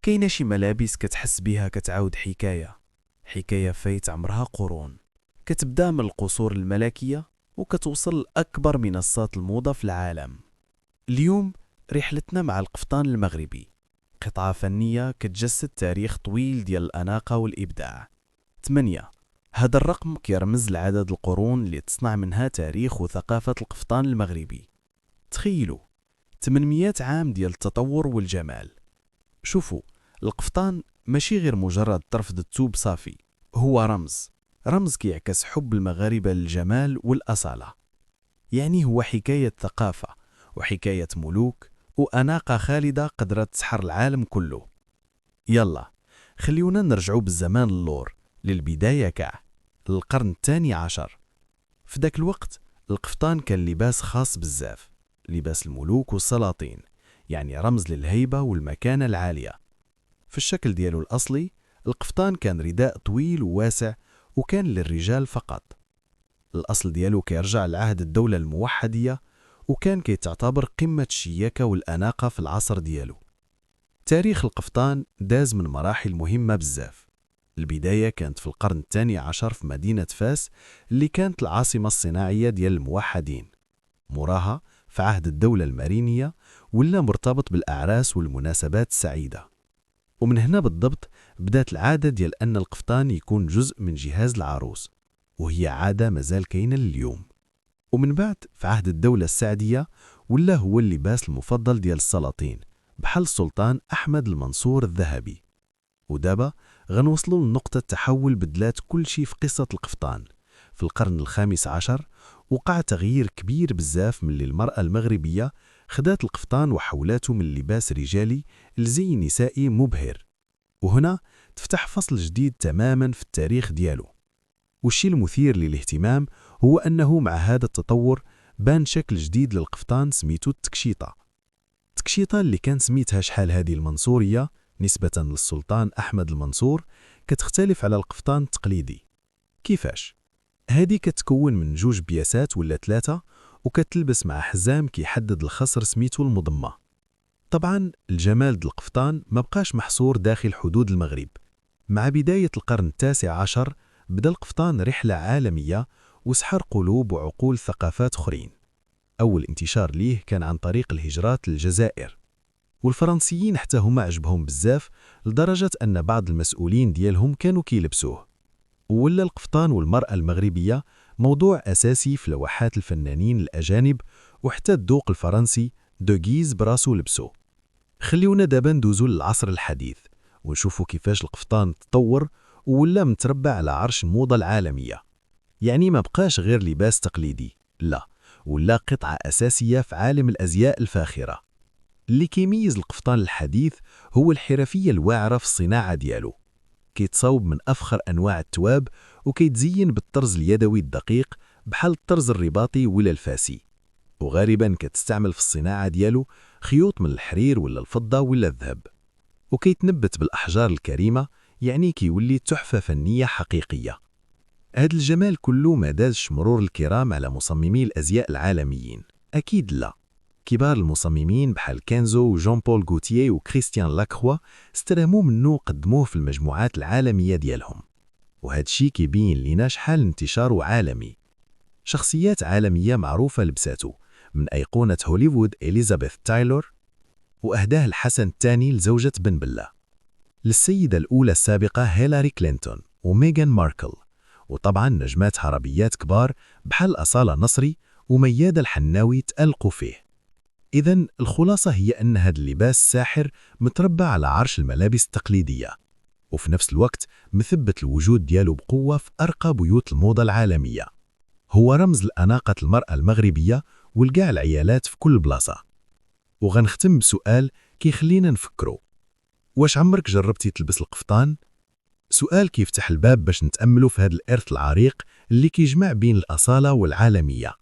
كاينه شي ملابس كتحس بها كتعاود حكاية فايت عمرها قرون. كتبدا من القصور الملكية وكتوصل لأكبر منصات الموضة في العالم. اليوم رحلتنا مع القفطان المغربي، قطعة فنية كتجسد تاريخ طويل ديال الأناقة والإبداع. 8. هذا الرقم كيرمز لعدد القرون اللي تصنع منها تاريخ وثقافة القفطان المغربي. تخيلوا 800 عام ديال التطور والجمال. شوفوا، القفطان ماشي غير مجرد طرف الثوب صافي، هو رمز كيعكس حب المغاربة للجمال والأصالة. يعني هو حكاية ثقافة وحكاية ملوك وأناقة خالدة قدرت تسحر العالم كله. يلا خليونا نرجعوا بالزمان اللور للبداية للقرن الثاني عشر. في ذاك الوقت القفطان كان لباس خاص بزاف، لباس الملوك والسلاطين، يعني رمز للهيبة والمكانة العالية. في الشكل ديالو الأصلي القفطان كان رداء طويل وواسع وكان للرجال فقط. الأصل ديالو كيرجع لعهد الدولة الموحدية وكان كيتعتبر قمة الشياكة والأناقة في العصر ديالو. تاريخ القفطان داز من مراحل مهمة بزاف. البداية كانت في القرن الثاني عشر في مدينة فاس اللي كانت العاصمة الصناعية ديال الموحدين. موراها في عهد الدولة المارينية ولا مرتبط بالأعراس والمناسبات السعيدة. ومن هنا بالضبط بدات العادة ديال أن القفطان يكون جزء من جهاز العروس، وهي عادة مازال كاينة لليوم. ومن بعد في عهد الدولة السعدية ولا هو اللباس المفضل ديال السلاطين بحال السلطان أحمد المنصور الذهبي. ودابا غنوصلوا لنقطة تحول بدلات كل شيء في قصة القفطان. في القرن الخامس عشر وقع تغيير كبير بزاف من اللي المرأة المغربية خدات القفطان وحولاته من لباس رجالي لزي نسائي مبهر. وهنا تفتح فصل جديد تماما في التاريخ ديالو. والشي المثير للاهتمام هو أنه مع هذا التطور بان شكل جديد للقفطان سميتو التكشيطة. التكشيطة اللي كان سميتها شحال هذه المنصورية نسبة للسلطان أحمد المنصور كتختلف على القفطان التقليدي. كيفاش؟ هذه كتكون من جوج بياسات ولا 3 وكتلبس مع حزام كيحدد الخصر سميتو المضمة. طبعا الجمال ديال القفطان ما بقاش محصور داخل حدود المغرب. مع بداية القرن التاسع عشر بدا القفطان رحلة عالمية وسحر قلوب وعقول ثقافات أخرين. أول انتشار ليه كان عن طريق الهجرات للجزائر، والفرنسيين حتى هما عجبهم بزاف لدرجة أن بعض المسؤولين ديالهم كانوا كيلبسوه. ولا القفطان والمرأة المغربية موضوع أساسي في لوحات الفنانين الأجانب، وحتى الذوق الفرنسي دوغيز براسو لبسو. خليونا دابا ندوزو للعصر الحديث ونشوفوا كيفاش القفطان تطور ولا متربع على عرش الموضة العالمية. يعني ما بقاش غير لباس تقليدي، لا، ولا قطعة أساسية في عالم الأزياء الفاخرة. اللي كيميز القفطان الحديث هو الحرفية الواعرة في الصناعة ديالو. كيتصاوب من أفخر أنواع التواب وكيتزين بالطرز اليدوي الدقيق بحال الطرز الرباطي ولا الفاسي. وغالبا كتستعمل في الصناعة ديالو خيوط من الحرير ولا الفضة ولا الذهب. وكيتنبت بالأحجار الكريمة، يعني كيولي تحفة فنية حقيقية. هذا الجمال كله ما دازش مرور الكرام على مصممي الأزياء العالميين، أكيد لا. كبار المصممين بحال كينزو وجون بول غوتيي وكريستيان لاكروا استلهموا منه قدموه في المجموعات العالمية ديالهم. وهذا الشيء كيبين لينا شحال انتشاره عالمي. شخصيات عالمية معروفة لبساتو، من أيقونة هوليوود إليزابيث تايلور، وأهداه الحسن الثاني لزوجة بن بلة، للسيدة الأولى السابقة هيلاري كلينتون وميغان ماركل، وطبعا نجمات عربيات كبار بحال أصالة نصري وميادة الحناوي تألقوا فيه. إذن الخلاصة هي أن هذا اللباس الساحر متربع على عرش الملابس التقليدية، وفي نفس الوقت مثبت الوجود ديالو بقوة في أرقى بيوت الموضة العالمية. هو رمز لأناقة المرأة المغربية والقاع العيالات في كل بلاصة. وغنختم بسؤال كيخلينا نفكروا، واش عمرك جربتي تلبس القفطان؟ سؤال كيفتح الباب باش نتأملوا في هذا الإرث العريق اللي كيجمع بين الأصالة والعالمية.